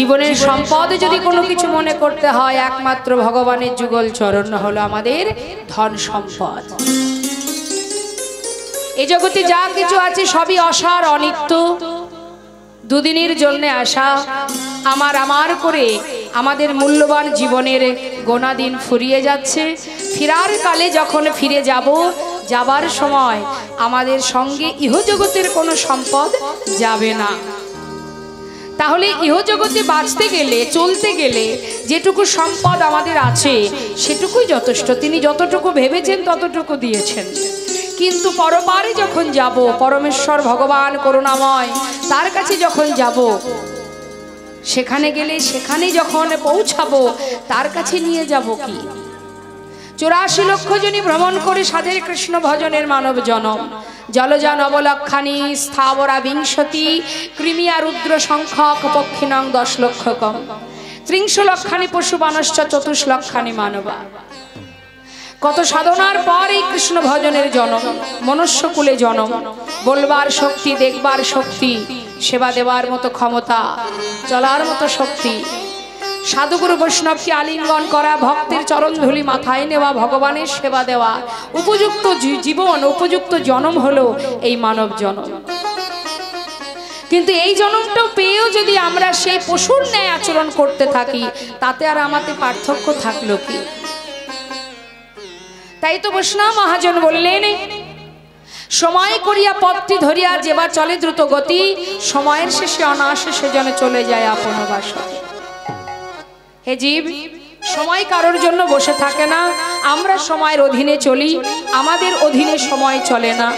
জীবনের সম্পদ যদি কোনো কিছু মনে করতে হয় একমাত্র ভগবানের যুগল চরণ হলো আমাদের ধন সম্পদ। এই জগতে যা কিছু আছে সবই অসার, অনিত্য, দুদিনের জন্য আসা। আমার করে আমাদের মূল্যবান জীবনের গোনা দিন ফুরিয়ে যাচ্ছে। ফিরার কালে যখন ফিরে যাব, যাবার সময় আমাদের সঙ্গে ইহজগতের কোনো সম্পদ যাবে না। তাহলে ইহজগতে বাঁচতে গেলে, চলতে গেলে যেটুকু সম্পদ আমাদের আছে সেটুকুই যথেষ্ট। তিনি যতটুকু ভেবেছেন ততটুকু দিয়েছেন। কিন্তু পরপারে যখন যাব, পরমেশ্বর ভগবান করুণাময়, তার কাছে যখন যাব, সেখানে গেলে সেখানে যখন পৌঁছাবো, তার কাছে নিয়ে যাব কি? 84 লক্ষ জনী ভ্রমণ করে সাধের কৃষ্ণ ভজনের মানব জনম। জলজা নবলক্ষানি স্থাবরা বিংশতি কৃমিয়া রুদ্র সংখ্যক পক্ষিণং 10 লক্ষ কম 30 লক্ষানি পশু বানশ্চ 24 লক্ষানি মানবা। কত সাধনার পর এই কৃষ্ণ ভজনের জনম, মনুষ্যকুলে জনম। বলবার শক্তি, দেখবার শক্তি, সেবা দেওয়ার মতো ক্ষমতা, চলার মতো শক্তি, সাধুগুরু বৈষ্ণবকে আলিঙ্গন করা, ভক্তের চরণ ধুলি মাথায় নেওয়া, ভগবানের সেবা দেওয়া, উপযুক্ত জীবন, উপযুক্ত জনম হলো এই মানব জনম। কিন্তু এই জনমটাও পেয়েও যদি আমরা সেই পশুর ন্যায় আচরণ করতে থাকি, তাতে আর আমাদের পার্থক্য থাকলো কি? তাই তো বৈষ্ণব মহাজন বললেন, সময় করিয়া পথটি ধরিয়া যেবা চলে দ্রুত গতি, সময়ের শেষে অনায়াসে সে যেন চলে যায় আপন বাসা। হে জীব, সময় কারোর জন্য বসে থাকে না। আমরা সময়ের অধীনে চলি, আমাদের অধীনে সময় চলে না।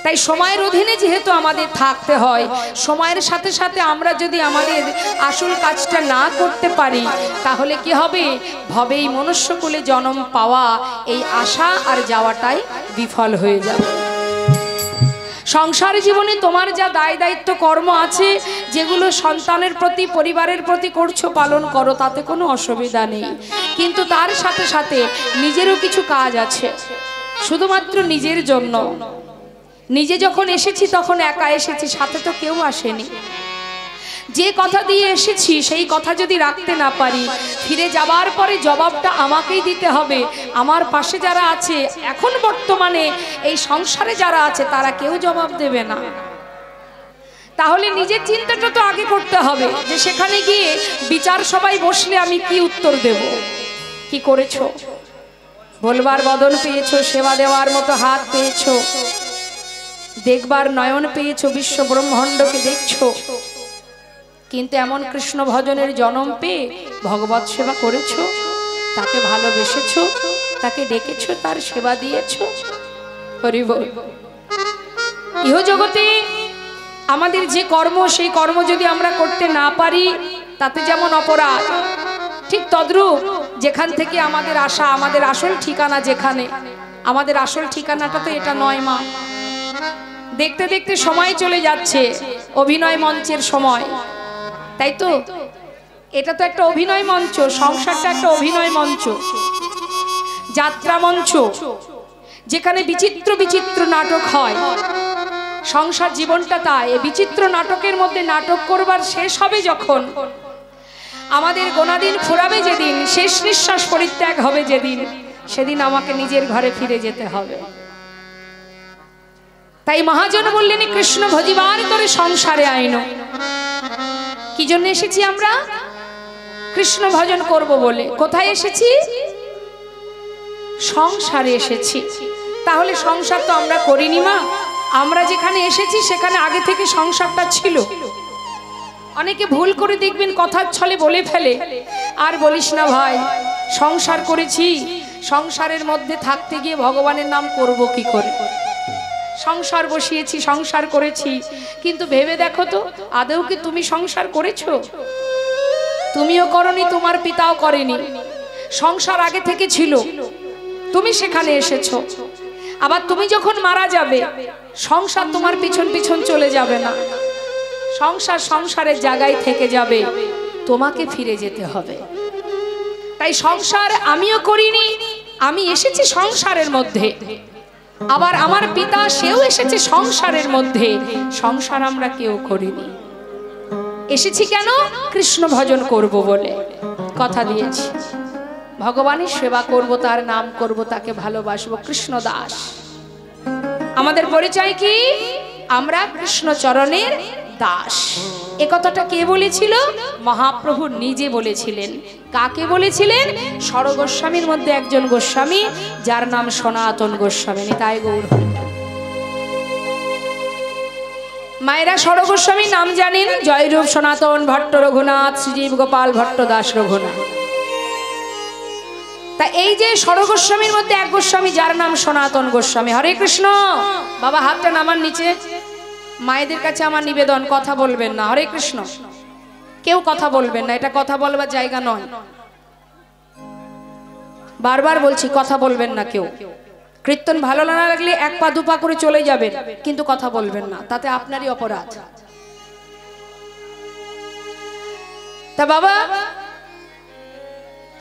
তাই সময়ের অধীনে যেহেতু আমাদের থাকতে হয়, সময়ের সাথে সাথে আমরা যদি আমাদের আসল কাজটা না করতে পারি, তাহলে কি হবে? ভবেই মনুষ্যকুলে জন্ম পাওয়া, এই আশা আর যাওয়াটাই বিফল হয়ে যাবে। সংসার জীবনে তোমার যা দায় দায়িত্ব কর্ম আছে, যেগুলো সন্তানের প্রতি, পরিবারের প্রতি করছো, পালন করো, তাতে কোনো অসুবিধা নেই। কিন্তু তার সাথে সাথে নিজেরও কিছু কাজ আছে, শুধুমাত্র নিজের জন্য। নিজে যখন এসেছি তখন একা এসেছি, সাথে তো কেউ আসেনি। যে কথা দিয়ে এসেছি সেই কথা যদি রাখতে না পারি, ফিরে যাবার পরে জবাবটা আমাকেই দিতে হবে। আমার পাশে যারা আছে, এখন বর্তমানে এই সংসারে যারা আছে, তারা কেউ জবাব দেবে না। তাহলে নিজের চিন্তাটা তো আগে করতে হবে, যে সেখানে গিয়ে বিচার সবাই বসলে আমি কি উত্তর দেব। কি করেছো? বলবার বদন পেয়েছো, সেবা দেওয়ার মতো হাত পেয়েছো, দেখবার নয়ন পেয়েছো, বিশ্ব ব্রহ্মাণ্ডকে দেখছো, কিন্তু এমন কৃষ্ণ ভজনের জন্ম পেয়ে ভগবত সেবা করেছো, তাকে ভালোবেসেছো, তাকে ডেকেছো, তার সেবা দিয়েছো। হরি বল। ইহ জগতে আমাদের যে কর্ম, সেই কর্ম যদি আমরা করতে না পারি, তাতে যেমন অপরাধ, ঠিক তদ্রূপ যেখান থেকে আমাদের আশা, আমাদের আসল ঠিকানা যেখানে, আমাদের আসল ঠিকানাটা তো এটা নয় মা। দেখতে দেখতে সময় চলে যাচ্ছে, অভিনয় মঞ্চের সময়, তাই তো? এটা তো একটা অভিনয় মঞ্চ, সংসারটা একটা অভিনয় মঞ্চ, যাত্রা মঞ্চ, যেখানে বিচিত্র বিচিত্র নাটক হয়। সংসার জীবনটা তাই, বিচিত্র নাটকের মধ্যে নাটক করবার শেষ হবে যখন, আমাদের গোনাদিন ফুরাবে যেদিন, শেষ নিঃশ্বাস পরিত্যাগ হবে যেদিন, সেদিন আমাকে নিজের ঘরে ফিরে যেতে হবে। তাই মহাজন বললেন, কৃষ্ণ ভজিবার করে সংসারে আইনো। কি জন্য এসেছি আমরা? কৃষ্ণ ভজন করব বলে। কোথায় এসেছি? সংসারে এসেছি। তাহলে সংসার তো আমরা করিনি মা। আমরা যেখানে এসেছি সেখানে আগে থেকে সংসারটা ছিল। অনেকে ভুল করে দেখবেন, কথার ছলে বলে ফেলে, আর বলিস না ভাই, সংসার করেছি, সংসারের মধ্যে থাকতে গিয়ে ভগবানের নাম করব কি করে? সংসার বসিয়েছি, সংসার করেছি, কিন্তু ভেবে দেখো তো, আদৌ কি তুমি সংসার করেছো? তুমিও করনি, তোমার পিতাও করেনি। সংসার আগে থেকে ছিল, তুমি সেখানে এসেছো। আবার তুমি যখন মারা যাবে, সংসার তোমার পিছন পিছন চলে যাবে না, সংসার সংসারের জায়গায় থেকে যাবে, তোমাকে ফিরে যেতে হবে। তাই সংসার আমিও করিনি, আমি এসেছি সংসারের মধ্যে। আবার আমার পিতা, সেও এসেছে সংসারের মধ্যে। সংসার আমরা কেউ করিনি। এসেছি কেন? কৃষ্ণ ভজন করব বলে কথা দিয়েছি। ভগবানের সেবা করব, তার নাম করব, তাকে ভালোবাসবো। কৃষ্ণ দাস। আমাদের পরিচয় কি? আমরা কৃষ্ণ চরণের দাস। এ কথাটা কে বলেছিল? মহাপ্রভু নিজে বলেছিলেন। কাকে বলেছিলেন? ষড় গোস্বামীর মধ্যে একজন গোস্বামী, যার নাম সনাতন গোস্বামী। নিতাই গৌর হরি। মায়েরা ষড় গোস্বামীর নাম জানেন? জয়রূপ সনাতন ভট্ট রঘুনাথ, শ্রীজীব গোপাল ভট্ট দাস রঘুনাথ। তা এই যে ষড় গোস্বামীর মধ্যে এক গোস্বামী, যার নাম সনাতন গোস্বামী। হরে কৃষ্ণ। বাবা হাতটা নামান নিচে। মায়েদের কাছে আমার নিবেদন, কথা বলবেন না। হরে কৃষ্ণ। কেউ কথা বলবেন না, এটা কথা বলবার জায়গা নয়। বারবার বলছি, কথা বলবেন না কেউ। কীর্তন ভালো না লাগলে এক পা দুপা করে চলে যাবেন, কিন্তু কথা বলবেন না, তাতে আপনারই অপরাধ। তা বাবা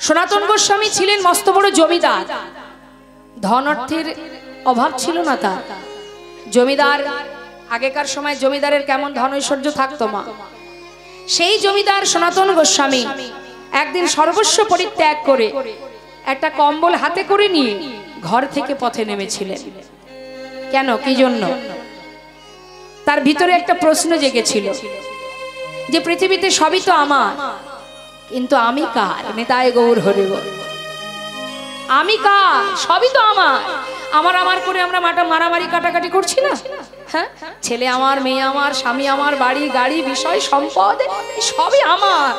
সনাতন গোস্বামী ছিলেন মস্ত বড় জমিদার। ধন অর্থের অভাব ছিল না তার। জমিদার, আগেকার সময় জমিদারের কেমন ধন ঐশ্বর্য থাকতো মা। সেই জমিদার সনাতন গোস্বামী একদিন সর্বস্ব পরিত্যাগ করে একটা কম্বল হাতে করে নিয়ে ঘর থেকে পথে নেমেছিলেন। কেন, কি জন্য? তার ভিতরে একটা প্রশ্ন জেগেছিল যে পৃথিবীতে সবই তো আমার, কিন্তু আমি কার? নিতাই গৌর হরি বল। আমি কার? সবই তো আমার। আমার আমার করে আমরা মারামারি কাটাকাটি করছি না? হ্যাঁ, ছেলে আমার, মেয়ে আমার, স্বামী আমার, বাড়ি গাড়ি বিষয় সম্পদ সবই আমার।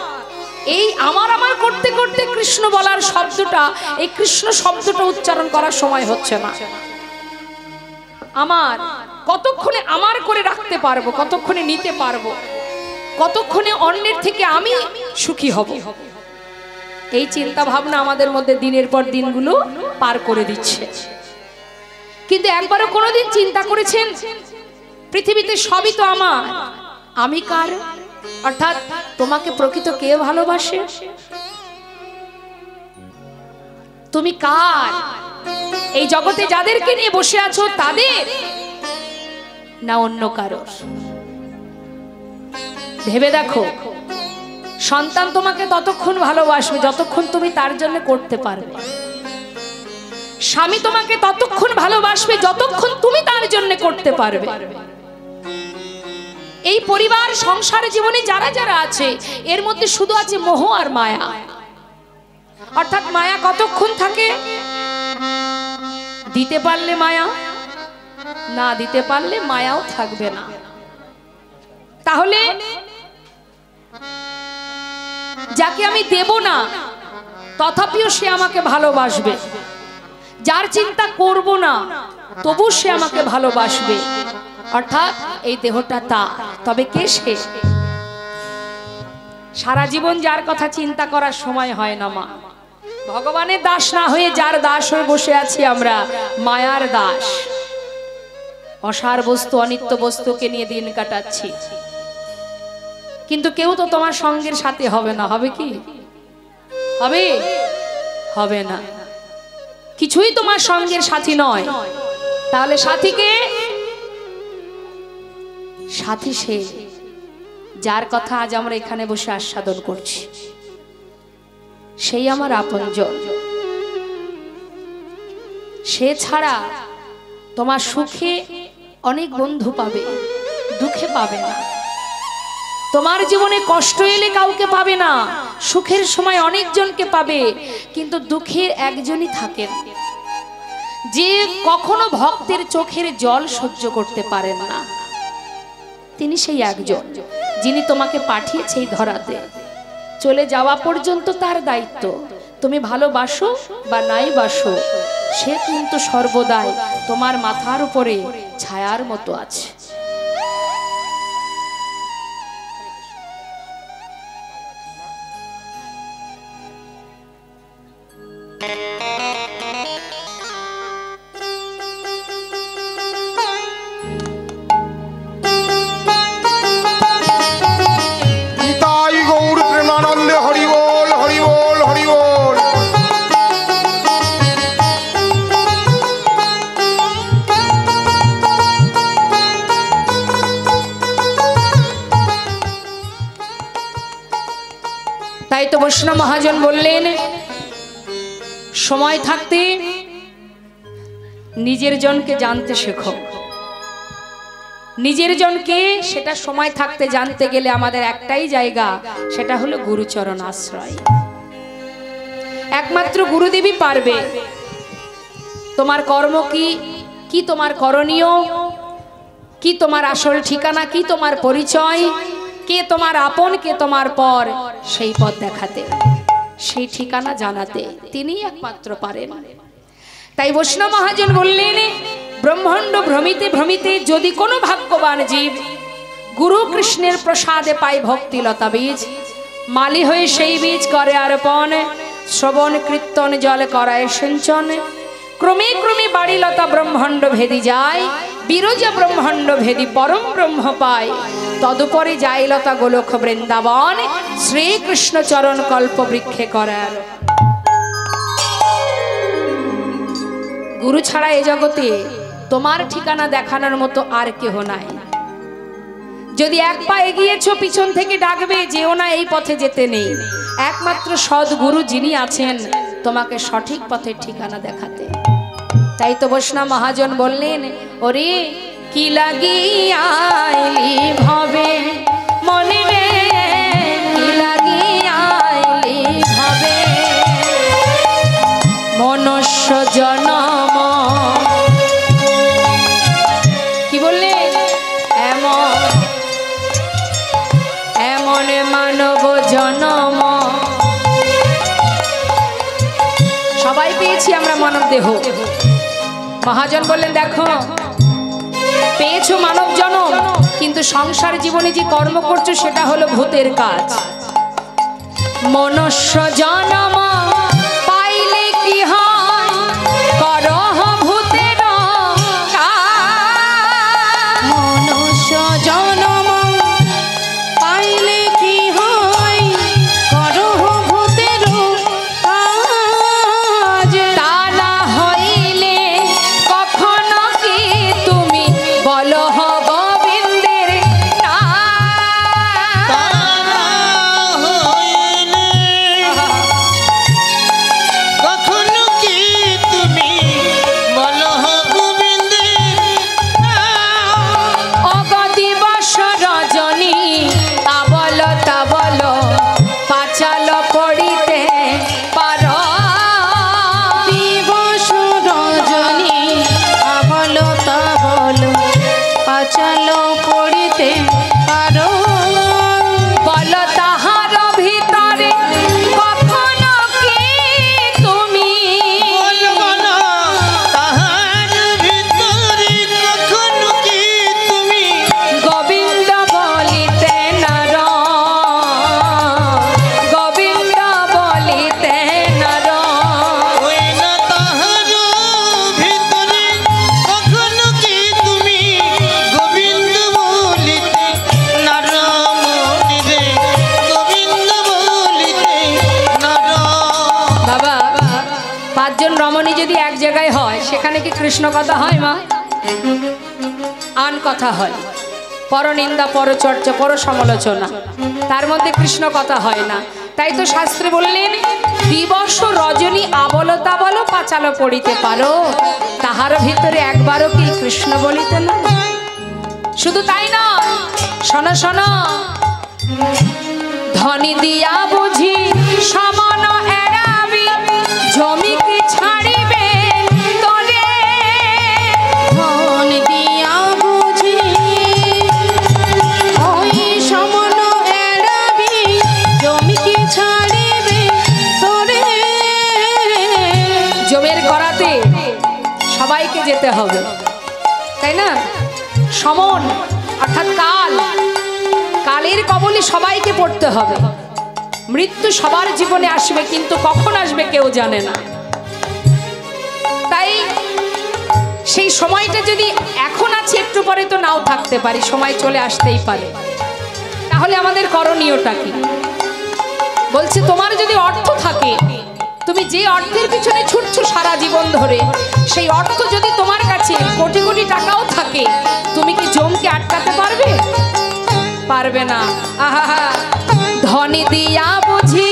এই আমার আমার করতে করতে কৃষ্ণ বলার শব্দটা, এই কৃষ্ণ শব্দটা উচ্চারণ করার সময় হচ্ছে না। আমার কতক্ষণে আমার করে রাখতে পারবো, কতক্ষণে নিতে পারবো, কতক্ষণে অন্যের থেকে আমি সুখী হব, এই চিন্তা ভাবনা আমাদের মধ্যে দিনের পর দিনগুলো পার করে দিচ্ছে। কিন্তু একবারও কোনোদিন চিন্তা করেছেন পৃথিবীতে সবই তো আমার, আমি কার? অর্থাৎ তোমাকে প্রকৃত কে ভালোবাসে? তুমি কার? এই জগতে যাদেরকে নিয়ে বসে আছো তাদের, না অন্য কারোর? ভেবে দেখো। সন্তান তোমাকে ততক্ষণ ভালোবাসবে যতক্ষণ তুমি তার জন্য করতে পারবে। স্বামী তোমাকে ততক্ষণ ভালোবাসবে যতক্ষণ তুমি তার জন্য করতে পারবে। এই পরিবার সংসার জীবনে যারা যারা আছে, এর মধ্যে শুধু আছে মোহ আর মায়া। অর্থাৎ মায়া কতক্ষণ থাকে? দিতে পারলে মায়া, না দিতে পারলে মায়াও থাকবে না। তাহলে যাকে আমি দেব না তথাপিও সে আমাকে ভালোবাসবে, যার চিন্তা করব না তবু সে আমাকে ভালোবাসবে। অর্থাৎ এই দেহটা তার, তবে কে সে? সারা জীবন যার কথা চিন্তা করার সময় হয় না মা। ভগবানের দাস না হয়ে যার দাস হয়ে বসে আছি আমরা, মায়ার দাস। অসার বস্তু, অনিত্য বস্তুকে নিয়ে দিন কাটাচ্ছি। কিন্তু কেউ তো তোমার সঙ্গের সাথে হবে না। হবে কি? হবে? হবে না। কিছুই তোমার সঙ্গের সাথী নয়। তাহলে সাথীকে? সাথী সে যার কথা আজ আমরা এখানে বসে আস্বাদন করছি, সেই আমার আপনজন। সে ছাড়া তোমার সুখে অনেক বন্ধু পাবে, দুঃখে পাবে না। তোমার জীবনে কষ্ট এলে কাউকে পাবে না, সুখের সময় অনেকজনকে পাবে, কিন্তু দুঃখের একজনই থাকেন, যে কখনো ভক্তের চোখের জল সহ্য করতে পারেন না। তিনি সেই একজন যিনি তোমাকে পাঠিয়েছে এই ধরাতে। চলে যাওয়া পর্যন্ত তার দায়িত্ব। তুমি ভালোবাসো বা নাই বাসো, সে কিন্তু সর্বদাই তোমার মাথার উপরে ছায়ার মতো আছে। তাই তো বৈষ্ণব মহাজন বললেন, সময় থাকতে নিজের জনকে জানতে শেখো। নিজের জনকে সেটা সময় থাকতে জানতে গেলে আমাদের একটাই জায়গা, সেটা হলো গুরুচরণ আশ্রয়। একমাত্র গুরুদেবী পারবে তোমার কর্ম কি, কি তোমার করণীয়, কি তোমার আসল ঠিকানা, কি তোমার পরিচয়, কে তোমার আপন, কে তোমার পর, সেই পথ দেখাতে, সেই ঠিকানা জানাতে তিনিই একমাত্র পারেন। তাই বৈষ্ণব মহাজন বললেন, ব্রহ্মাণ্ড ভ্রমিতে ভ্রমিতে যদি কোনো ভাগ্যবান জীব গুরু কৃষ্ণের প্রসাদে পায় ভক্তিলতা বীজ, মালি হয়ে সেই বীজ করে আরোপণ, শ্রবণ কীর্তন জল করায় সিঞ্চন, ক্রমে ক্রমে বাড়িলতা ব্রহ্মাণ্ড ভেদি যায়, বিরজা ব্রহ্মাণ্ড ভেদি পরম ব্রহ্ম পায়, তদুপরি যায় লতা গোলক বৃন্দাবন, শ্রীকৃষ্ণ চরণ কল্প বৃক্ষে করার। গুরু ছাড়া এ জগতে তোমার ঠিকানা দেখানোর মতো আর কেহ নাই। যদি এক পা এগিয়েছো পিছন থেকে ডাকবে, যেও না এই পথে যেতে নেই। একমাত্র সদ্গুরু যিনি আছেন তোমাকে সঠিক পথের ঠিকানা দেখাতে। তাই তো বৈষ্ণব মহাজন বললেন, ওরে কি লাগিয়া আইলি ভবে মনে রে, কি লাগিয়া আইলি ভবে মনুষ্য জনম। কি বললে? এমন এমন মানব জনম। সবাই পেয়েছি আমরা মানব দেহ। মহাজন বললেন, দেখো পেয়েছো মানব জনম, কিন্তু সংসার জীবনে যে কর্ম করছো সেটা হলো ভূতের কাজ। মনুষ্য জনম পাইলে কি হয়, করহ ভূতের কাজ। মনুষ্য জনম পাইলে কি হয়, করহ ভূতের কাজ। তা না হইলে কখনো কি তুমি বলো গোবিন্দের নাম। তা না হইলে কখনো কি তুমি বলো গোবিন্দের নাম। অগদিবস রজনী তাবল তাবল পাচাল পড়িতে পার। দিবস রজনী তাবল তাবল পাচাল পড়িতে পার। বল তাহার ভিতরে কখনো কি তুমি, তাহার ভিতরে কখনো কি তুমি গোবিন্দ বলিতে নর, গোবিন্দ বলিতে নর। ওই না তাহার ভিতরে কখনো কি তুমি গোবিন্দ বলিতে নর, মনিরে গোবিন্দ বলিতে নর। বাবা, পাঁচজন রমণী যদি এক জায়গায় হয়, সেখানে কি কৃষ্ণ কথা হয় মা? আন কথা হয়, পরনিন্দা, পরচর্চা, পর সমালোচনা, তার মধ্যে কৃষ্ণ কথা হয় না। তাই তো শাস্ত্রে বললেন, দিবস রজনী আবল তাবল পাচাল পড়িতে পারো, তাহার ভিতরে একবারও কি কৃষ্ণ বলিতে না। শুধু তাই না, শোনো শোনো, ধনী দিয়া বুঝি সমান এড়াবি, জমি কি ছাড়িবে তোরে। ধন দিয়া বুঝি ওই সমান এড়াবি, জমি কি ছাড়িবে তোরে। জমির করাতে সবাইকে যেতে হবে, তাই না? সমন অর্থাৎ কাল, কালের কবলে সবাইকে পড়তে হবে। মৃত্যু সবার জীবনে আসবে, কিন্তু কখন আসবে কেউ জানে না। তাই সেই সময়টা যদি এখন আছে, একটু পরে তো নাও থাকতে পারি, সময় চলে আসতেই পারে। তাহলে আমাদের করণীয়টা কি? বলছে, তোমার যদি অর্থ থাকে, তুমি যে অর্থের পিছনে ছুটছো সারা জীবন ধরে, সেই অর্থ যদি তোমার কাছে কোটি কোটি টাকাও থাকে, তুমি কি জমকে আটকাতে পারবে? পারবে না। আহা, ধনী দিয়া বুঝি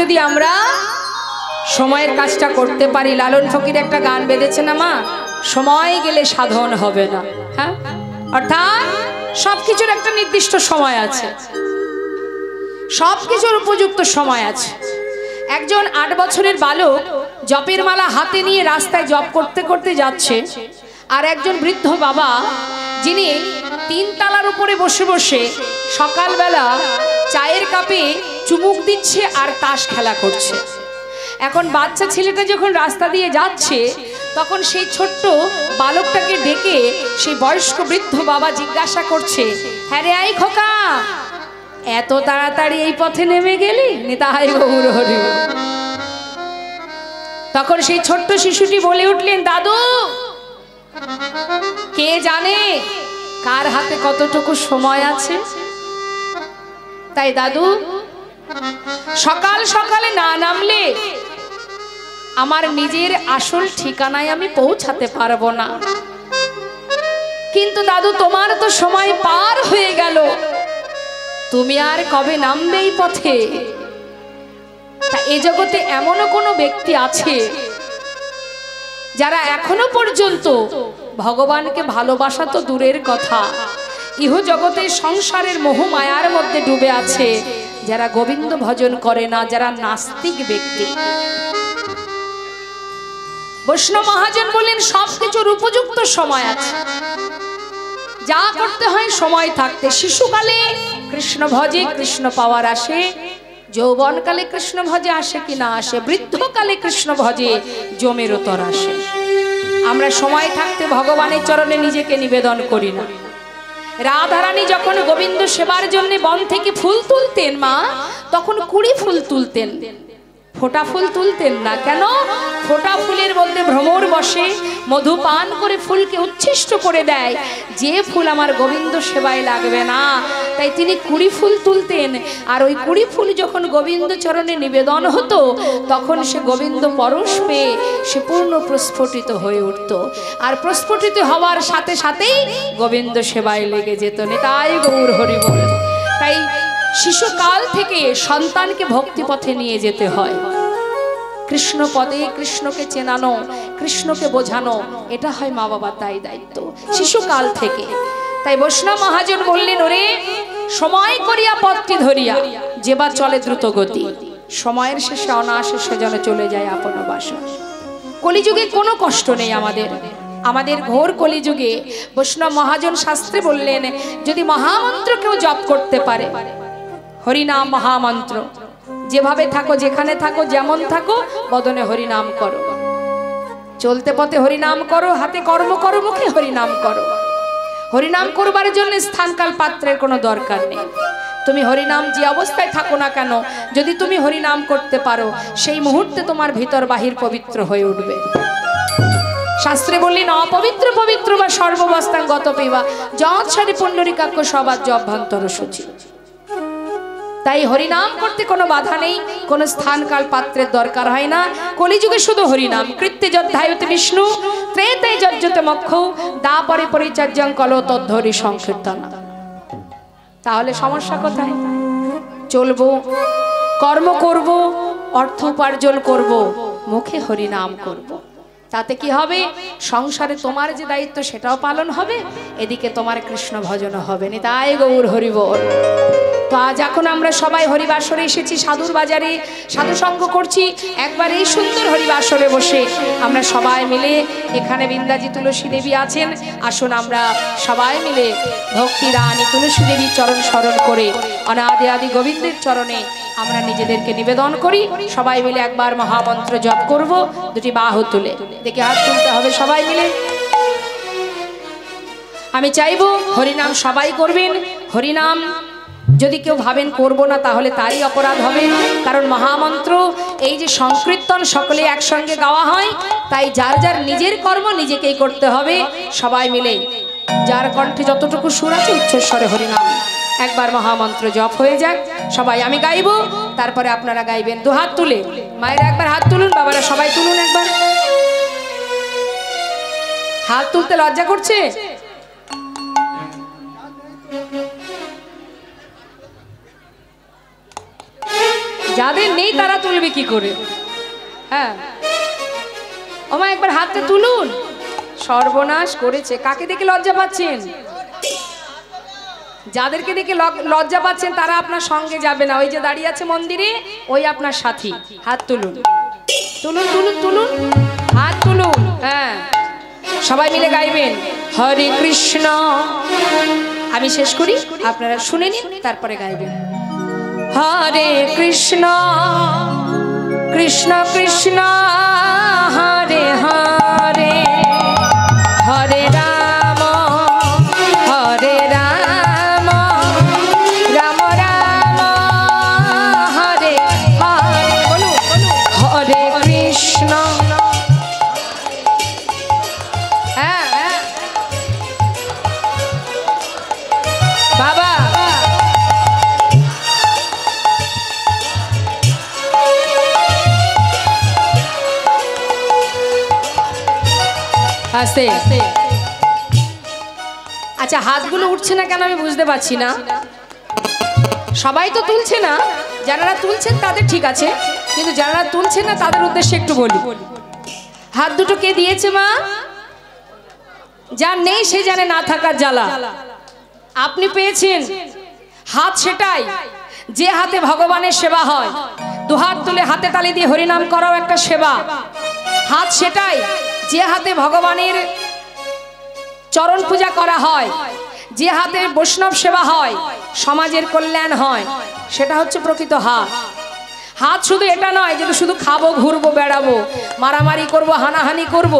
যদি আমরা সময়ের কাজটা করতে পারি, লালন ফকির একটা গান বেঁধেছে না মা, সময় গেলে সাধন হবে না। হ্যাঁ, অর্থাৎ সবকিছুর একটা নির্দিষ্ট সময় আছে, সবকিছুর উপযুক্ত সময় আছে। একজন 8 বছরের বালক জপের মালা হাতে নিয়ে রাস্তায় জপ করতে করতে যাচ্ছে, আর একজন বৃদ্ধ বাবা যিনি 3 তলার উপরে বসে বসে সকালবেলা চায়ের কাপে চুমুক দিচ্ছে আর তাস খেলা করছে। এখন বাচ্চা ছেলেটা যখন রাস্তা দিয়ে যাচ্ছে, তখন সেই ছোট্ট বালকটাকে ডেকে সেই বয়স্ক বৃদ্ধ বাবা জিজ্ঞাসা করছে, হ্যাঁ রে আই খোকা, এত তাড়াতাড়ি এই পথে নেমে গেলি? নিতাই গৌর হরি। তখন সেই ছোট্ট শিশুটি বলে উঠলেন, দাদু, কে জানে কার হাতে কতটুকু সময় আছে। তাই দাদু, সকাল সকালে না নামলে আমার নিজের আসল ঠিকানায় আমি পৌঁছাতে পারবো না। কিন্তু দাদু, তোমার তো সময় পার হয়ে গেল, তুমি আর কবে নামবে এই পথে? তা এই জগতে এমনও কোনো ব্যক্তি আছে যারা এখনো পর্যন্ত ভগবানকে ভালোবাসা তো দূরের কথা, ইহ জগতে সংসারের মোহ মায়ার মধ্যে ডুবে আছে, যারা গোবিন্দ ভজন করে না, যারা নাস্তিক ব্যক্তি। বৈষ্ণব মহাজন বললেন, সবকিছুর উপযুক্ত সময় আছে, যা করতে হয় সময় থাকতে। শিশুকালে কৃষ্ণ ভজে, কৃষ্ণ পাওয়ার আসে। যৌবনকালে কৃষ্ণ ভজে আসে কি না আসে, বৃদ্ধকালে কৃষ্ণ ভজে জমের তর আসে। আমরা সময় থাকতে ভগবানের চরণে নিজেকে নিবেদন করি না। রাধারানী যখন গোবিন্দ সেবার জন্য বন থেকে ফুল তুলতেন মা, তখন 20 ফুল তুলতেন, ফোটা ফুল তুলতেন না। কেন? ফোটা ফুলের মধ্যে ভ্রমর বসে, মধু পান করে ফুলকে উচ্ছিষ্ট করে দেয়, যে ফুল আমার গোবিন্দ সেবায় লাগবে না। তাই তিনি 20 ফুল তুলতেন। আর ওই 20 ফুল যখন গোবিন্দ চরণে নিবেদন হতো, তখন সে গোবিন্দ পরশ পেয়ে সে পূর্ণ প্রস্ফুটিত হয়ে উঠত। আর প্রস্ফুটিত হওয়ার সাথে সাথেই গোবিন্দ সেবায় লেগে যেত। নিতাই গৌর হরি বল। তাই শিশুকাল থেকে সন্তানকে ভক্তিপথে নিয়ে যেতে হয়। কৃষ্ণ পদে কৃষ্ণকে চেনানো, কৃষ্ণকে বোঝানো, এটা হয় মা বাবার দায়িত্ব শিশুকাল থেকে। তাই বৈষ্ণব মহাজন বললেন, ওরে সময় করিয়া পথটি ধরিয়া, যেবা চলে দ্রুত গতি, সময়ের শেষে অনায়াসে সেজনে চলে যায় আপন বাসা। কলিযুগে কোনো কষ্ট নেই আমাদের ঘোর কলিযুগে বৈষ্ণব মহাজন শাস্ত্রে বললেন, যদি মহামন্ত্র কেউ জপ করতে পারে, হরিনাম মহামন্ত্র, যেভাবে থাকো, যেখানে থাকো, যেমন থাকো, বদনে হরিনাম করো, চলতে পথে হরিনাম করো, হাতে কর্ম করো, মুখে হরিনাম করো। হরিনাম করবার জন্য স্থানকাল পাত্রের কোনো দরকার নেই। তুমি হরিনাম যে অবস্থায় থাকো না কেন, যদি তুমি হরিনাম করতে পারো, সেই মুহূর্তে তোমার ভিতর বাহির পবিত্র হয়ে উঠবে। শাস্ত্রে বললেন, অপবিত্র পবিত্র বা সর্ববস্থাঙ্গত পিবা যৎসারি পুণ্ডরিকাক্ষ সবার অভ্যন্তর সূচি। তাই হরিনাম করতে কোনো বাধা নেই, কোনো স্থান কাল পাত্রের দরকার হয় না। কলিযুগে শুধু হরিনাম। কৃত্যে যদ্ধায়তে বিষ্ণু, ত্রেতে যজ্জতে মক্ষ, দাপরে পরিচর্যং কলো তদ্ধরি সংকীর্তন। তাহলে সমস্যা কোথায়? চলবো, কর্ম করব, অর্থ উপার্জন করব, মুখে হরিনাম করব। তাতে কি হবে? সংসারে তোমার যে দায়িত্ব সেটাও পালন হবে, এদিকে তোমার কৃষ্ণ ভজন হবে। নিতাই গৌর হরি বল। তো আজ এখন আমরা সবাই হরিবাসরে এসেছি, সাধুর বাজারে সাধু সঙ্গ করছি। একবার এই সুন্দর হরিবাসরে বসে আমরা সবাই মিলে, এখানে বৃন্দাজি তুলসী দেবী আছেন, আসুন আমরা সবাই মিলে ভক্তি রানী তুলসী দেবীর চরণ স্মরণ করে অনাদি আদি গোবিন্দের চরণে আমরা নিজেদেরকে নিবেদন করি। সবাই মিলে একবার মহামন্ত্র জপ করব। দুটি বাহু তুলে দেখে হাত তুলতে হবে সবাই মিলে। আমি চাইবো হরিনাম সবাই করবেন। হরিনাম যদি কেউ ভাবেন করব না, তাহলে তারই অপরাধ হবে। কারণ মহামন্ত্র এই যে সংকীর্তন সকলে একসঙ্গে গাওয়া হয়, তাই যার যার নিজের কর্ম নিজেকেই করতে হবে। সবাই মিলে যার কণ্ঠে যতটুকু সুর আছে উচ্চস্বরে হরিনাম একবার মহামন্ত্র জপ হয়ে যাক। সবাই আমি গাইব, তারপরে আপনারা গাইবেন। দু হাত তুলে, মায়েরা একবার হাত তুলুন, বাবারা সবাই তুলুন। একবার হাত তুলতে লজ্জা করছে? যাদের নেই তারা তুলবে কি করে? হ্যাঁ ওমা একবার হাতটা তুলুন। সর্বনাশ করেছে। কাকে দেখে লজ্জা পাচ্ছেন? যাদেরকে দেখে লজ্জা পাচ্ছেন তারা আপনার সঙ্গে যাবে না। ওই যে দাঁড়িয়ে আছে মন্দিরে, ওই আপনার সাথী। হাত তুলুন, তুলুন তুলুন তুলুন, হাত তুলুন। হ্যাঁ সবাই মিলে গাইবেন হরে কৃষ্ণ। আমি শেষ করি, আপনারা শুনে নিন, তারপরে গাইবেন। হরে কৃষ্ণ কৃষ্ণ কৃষ্ণ হরে হরে, হরে রাম হরে রাম, রাম রাম হরে হরে। বলুন হরে কৃষ্ণ। হ্যাঁ বাবা আস্তে। আচ্ছা হাতগুলো উঠছে না কেন আমি বুঝতে পারছি না। সবাই তো তুলছে না, যারা তুলছেন তাদের ঠিক আছে, কিন্তু যারা তুলছেন না তাদের উদ্দেশ্যে একটু বলি। হাত দুটো কে দিয়েছে মা? যার নেই সে জানে না থাকার জ্বালা। আপনি পেয়েছেন হাত, সেটাই যে হাতে ভগবানের সেবা হয়। দুহাত তুলে হাতে তালি দিয়ে হরিনাম করাও একটা সেবা। হাত সেটাই যে হাতে ভগবানের চরণ পূজা করা হয়, যে হাতে বৈষ্ণব সেবা হয়, সমাজের কল্যাণ হয়, সেটা হচ্ছে প্রকৃত হাত। হাত শুধু এটা নয় যে শুধু খাবো, ঘুরবো, বেড়াবো, মারামারি করব, হানাহানি করব,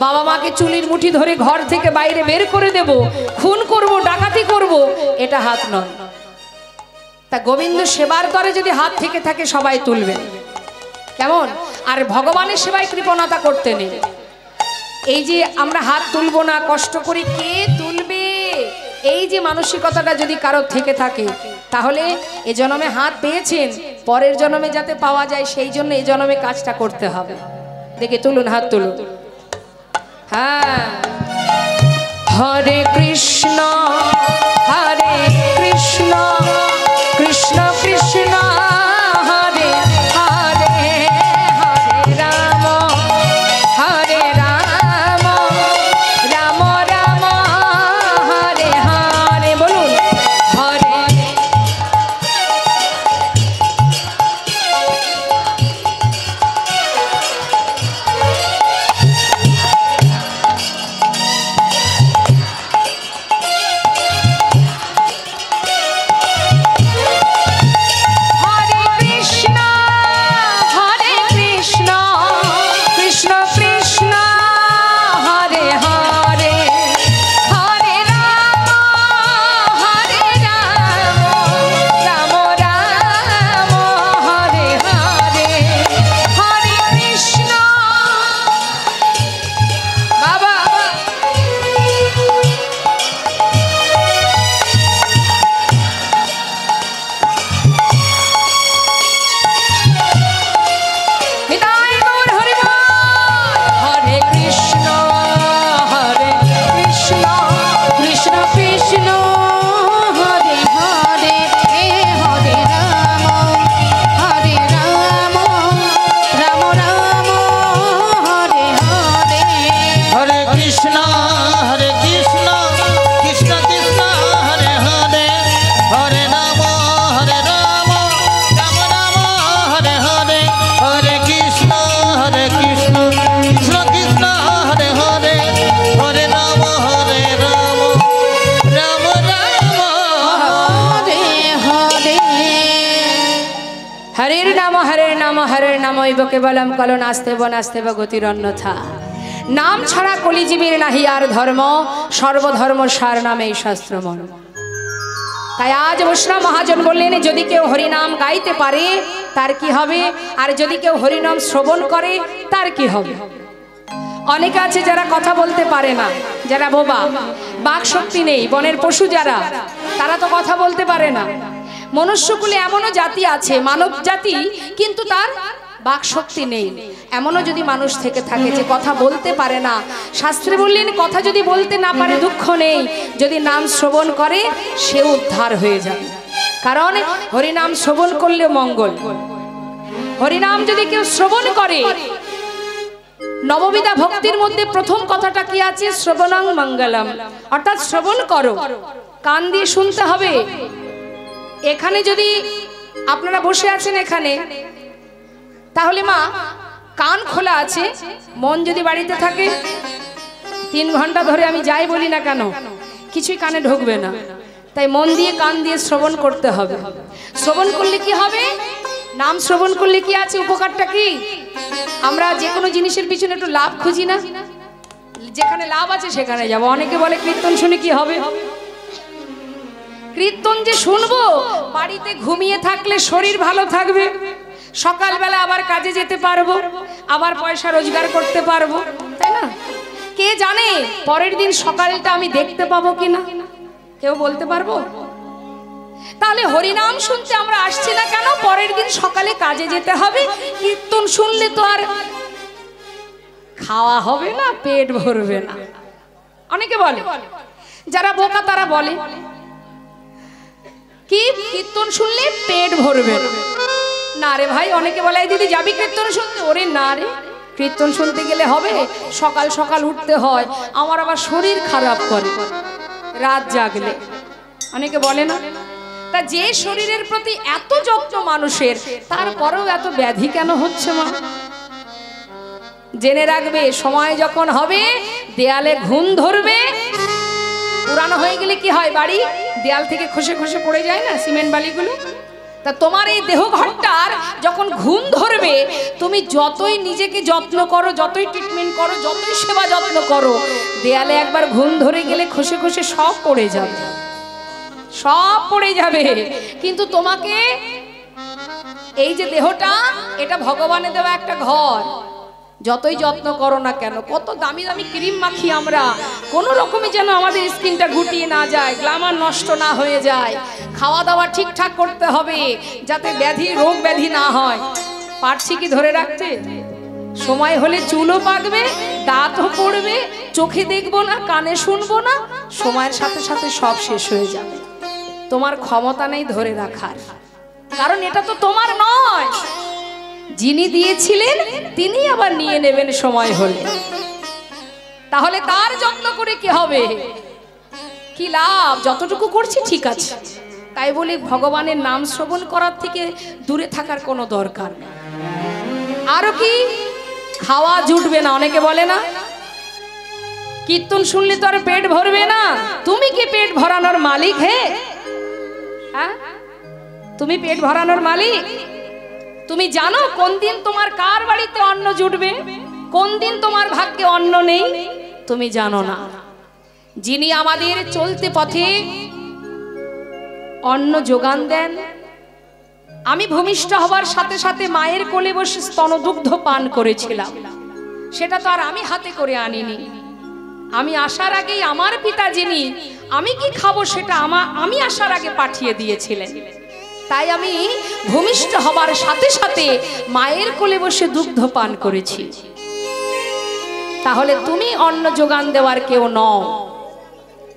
বাবা মাকে চুলির মুঠি ধরে ঘর থেকে বাইরে বের করে দেব, খুন করব, ডাকাতি করব, এটা হাত নয়। তা গোবিন্দ সেবার করে যদি হাত থেকে থাকে সবাই তুলবে, কেমন? আর ভগবানের সেবায় কৃপণতা করতে নেই। এই যে আমরা হাত তুলবো না, কষ্ট করে কে তুলবে, এই যে মানসিকতাটা যদি কারোর থেকে থাকে, তাহলে এ জন্মে হাত পেয়েছেন, পরের জন্মে যাতে পাওয়া যায় সেই জন্য এই জন্মে কাজটা করতে হবে। দেখে তুলুন, হাত তুলুন। হ্যাঁ হরে কৃষ্ণ হরে কৃষ্ণ কৃষ্ণ কৃষ্ণ হরে হরে, হরে রাম হরে রাম, রাম রাম হরে হরে। বলুন হরে। হরের নাম ঐব কেবলম কলো নাস্তেব নাস্তেব গতির অন্যথা। নাম ছাড়া কলিজীবীর নাহি আর ধর্ম, সর্বধর্ম সার নামে শাস্ত্র মর্ম। তাই আজ বৈষ্ণব মহাজন বললেন, যদি কেউ হরিনাম গাইতে পারে তার কি হবে, আর যদি কেউ হরিনাম শ্রবণ করে তার কি হবে। অনেকে আছে যারা কথা বলতে পারে না, যারা বোবা, বাক শক্তি নেই, বনের পশু যারা, তারা তো কথা বলতে পারে না। মনুষ্যকুলে এমনও জাতি আছে, মানব জাতি, কিন্তু তার বাক শক্তি নেই। এমনও যদি মানুষ থেকে থাকে যে কথা বলতে পারে না, শাস্ত্রে বললেন কথা যদি বলতে না পারে দুঃখ নেই, যদি নাম শ্রবণ করে সে উদ্ধার হয়ে যাবে। কারণ হরিনাম শ্রবণ করলে মঙ্গল, হরিনাম যদি কেউ শ্রবণ করে, নববিধা ভক্তির মধ্যে প্রথম কথাটা কি আছে? শ্রবণং মঙ্গলম, অর্থাৎ শ্রবণ করো, কান দিয়ে শুনতে হবে। এখানে যদি আপনারা বসে আছেন এখানে, তাহলে মা কান খোলা আছে, মন যদি বাড়িতে থাকে 3 ঘন্টা ধরে আমি যাই বলি না কেন কিছুই কানে ঢুকবে না। তাই মন দিয়ে কান দিয়ে শ্রবণ করতে হবে। শ্রবণ করলে কি হবে? নাম শ্রবণ করলে কি আছে? উপকারটা কি? আমরা যে কোনো জিনিসের পিছনে একটু লাভ খুঁজি না? যেখানে লাভ আছে সেখানে যাব। অনেকে বলে কীর্তন শুনে কি হবে? কীর্তন যে শুনবো, বাড়িতে ঘুমিয়ে থাকলে শরীর ভালো থাকবে, সকালবেলা আবার কাজে যেতে পারবো, আবার পয়সা রোজগার করতে পারবো, তাই না? কে জানে পরের দিন সকালটা আমি দেখতে পাবো কিনা? কেউ বলতে পারবো? তাহলে হরিনাম শুনতে আমরা আসছি না কেন? পরের দিন সকালে কাজে যেতে হবে। কীর্তন শুনলে তো আর খাওয়া হবে না, পেট ভরবে না। অনেকে বলে, যারা বোকা তারা বলে কি কীর্তন শুনলে পেট ভরবে না রে ভাই। অনেকে বলে দিদি যাবি কীর্তন শুনতে? ওরে না রে, কীর্তন শুনতে গেলে হবে সকাল সকাল উঠতে হয়, আমার আবার শরীর খারাপ করে রাত জাগলে। অনেকে বলে না? তা যে শরীরের প্রতি এত যত্ন মানুষের, তারপরেও এত ব্যাধি কেন হচ্ছে মা? জেনে রাখবে, সময় যখন হবে দেয়ালে ঘুম ধরবে। পুরানো হয়ে গেলে কি হয়? বাড়ি দেয়াল থেকে খসে খসে পড়ে যায় না সিমেন্ট বালিগুলো? তা তোমার এই দেহ ঘরটার যখন ঘুম ধরবে, তুমি যতই নিজেকে যত্ন করো, যতই ট্রিটমেন্ট করো, যতই সেবা যত্ন করো, দেয়ালে একবার ঘুম ধরে গেলে খসে খসে সব পড়ে যাবে, সব পড়ে যাবে। কিন্তু তোমাকে এই যে দেহটা, এটা ভগবানের দেওয়া একটা ঘর, যতই যত্ন করো না কেন, কত দামি দামি ক্রিম মাখি আমরা, কোনো রকমই যেন আমাদের স্কিনটা গুটিয়ে না যায়, গ্ল্যামার নষ্ট না হয়ে যায়। খাওয়া দাওয়া ঠিকঠাক করতে হবে যাতে ব্যাধি, রোগ ব্যাধি না হয়। পারছি কি ধরে রাখতে? সময় হলে চুলও পাকবে, দাঁতও পড়বে, চোখে দেখবো না, কানে শুনবো না, সময়ের সাথে সাথে সব শেষ হয়ে যাবে। তোমার ক্ষমতা নেই ধরে রাখার, কারণ এটা তো তোমার নয়। যিনি দিয়েছিলেন তিনি আবার নিয়ে নেবেন সময় হলে। তাহলে তার যত্ন করে কি হবে? কি লাভ? যতটুকু করছি ঠিক আছে। তাই বলি ভগবানের নাম শ্রবণ করার থেকে দূরে থাকার কোনো দরকার নেই। আরো কি? খাওয়া জুটবে না। অনেকে বলে না কীর্তন শুনলে তো আর পেট ভরবে না। তুমি কি পেট ভরানোর মালিক? হ্যাঁ, তুমি পেট ভরানোর মালিক? তুমি জানো কোন দিন তোমার কার বাড়িতে অন্ন জুটবে, কোন দিন তোমার ভাগ্যে অন্ন নেই? তুমি জানো না। যিনি আমাদের চলতে পথে অন্ন যোগান দেন। আমি ভূমিষ্ঠ হবার সাথে সাথে মায়ের কোলে বসে স্তনদুগ্ধ পান করেছিলাম, সেটা তো আর আমি হাতে করে আনিনি। আমি আসার আগেই আমার পিতা যিনি আমি কি খাবো সেটা আমি আসার আগে পাঠিয়ে দিয়েছিলেন। তাই আমি ভূমিষ্ঠ হবার সাথে সাথে মায়ের কোলে বসে দুগ্ধ পান করেছি। তাহলে তুমি অন্ন যোগান দেওয়ার কেউ নও,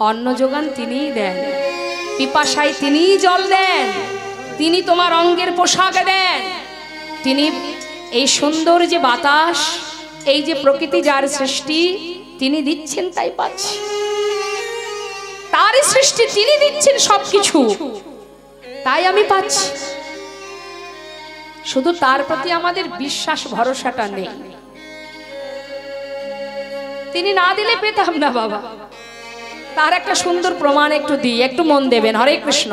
অন্ন যোগান তিনিই দেন। পিপাসায় তিনিই জল দেন, তিনি তোমার অঙ্গের পোশাক দেন, তিনি এই সুন্দর যে বাতাস, এই যে প্রকৃতি যার সৃষ্টি তিনি দিচ্ছেন, তাই পাচ্ছি। তার সৃষ্টি তিনি দিচ্ছেন সবকিছু, তাই আমি পাচ্ছি। শুধু তার প্রতি আমাদের বিশ্বাস ভরসাটা নেই। তিনি না দিলে পেতাম না বাবা। তার একটা সুন্দর প্রমাণ একটু দিই, একটু মন দেবেন। হরে কৃষ্ণ।